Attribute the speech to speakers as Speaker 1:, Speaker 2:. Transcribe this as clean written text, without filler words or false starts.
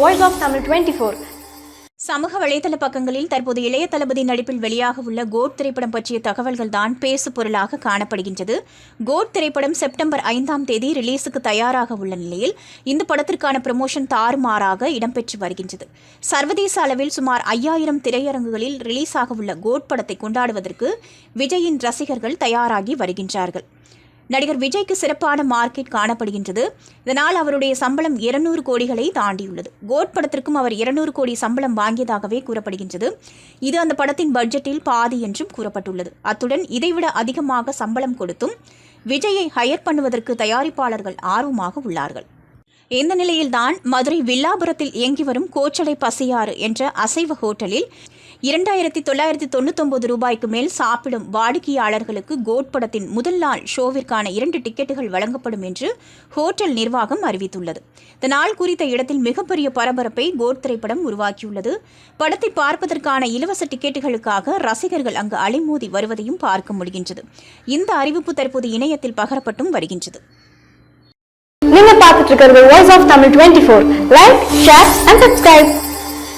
Speaker 1: Voice of Tamil 24.
Speaker 2: சமூக வலைதள பக்கங்களில் தற்போது இளைய தளபதி நடிப்பில் வெளியாக உள்ள கோட் திரைப்படம் பற்றிய தகவல்கள் தான் பேசு பொருளாக காணப்படுகின்றது. கோட் திரைப்படம் செப்டம்பர் 5ஆம் தேதி ரிலீஸுக்கு தயாராக உள்ள நிலையில் இந்த படத்திற்கான ப்ரமோஷன் தாறுமாறாக இடம்பெற்று வருகின்றது. சர்வதேச அளவில் சுமார் 5000 திரையரங்குகளில் ரிலீஸ் ஆக உள்ள கோட் படத்தை கொண்டாடுவதற்கு விஜயின் ரசிகர்கள் தயாராகி வருகின்றார்கள். நடிகர் விஜய்க்கு சிறப்பான மார்க்கெட் காணப்படுகின்றது. இதனால் அவருடைய சம்பளம் 200 கோடிகளை தாண்டியுள்ளது. கோட் படத்திற்கும் அவர் 200 கோடி சம்பளம் வாங்கியதாகவே கூறப்படுகின்றது. இது அந்த படத்தின் பட்ஜெட்டில் பாதி என்றும் கூறப்பட்டுள்ளது. அத்துடன் இதைவிட அதிகமாக சம்பளம் கொடுத்தும் விஜயை ஹையர் பண்ணுவதற்கு தயாரிப்பாளர்கள் ஆர்வமாக உள்ளார்கள். இந்த நிலையில்தான் மதுரை வில்லாபுரத்தில் இயங்கி வரும் கோச்சடை பசியாறு என்ற அசைவ ஹோட்டலில் 2999 ரூபாய்க்கு மேல் சாப்பிடும் வாடிக்கையாளர்களுக்கு கோட் படத்தின் முதல் நாள் ஷோவிற்கான 2 டிக்கெட்டுகள் வழங்கப்படும் என்று ஹோட்டல் நிர்வாகம் அறிவித்துள்ளது. இந்த நாள் குறித்த இடத்தில் மிகப்பெரிய பரபரப்பை கோட் திரைப்படம் உருவாக்கியுள்ளது. படத்தை பார்ப்பதற்கான இலவச டிக்கெட்டுகளுக்காக ரசிகர்கள் அங்கு அலைமோதி வருவதையும் பார்க்க முடிகின்றது. இந்த அறிவிப்பு தற்போது இணையத்தில் பகிரப்பட்டும் வருகின்றது.
Speaker 1: நீங்க பார்த்துட்டு இருக்கிறது Voice of Tamil 24. Like, share and subscribe.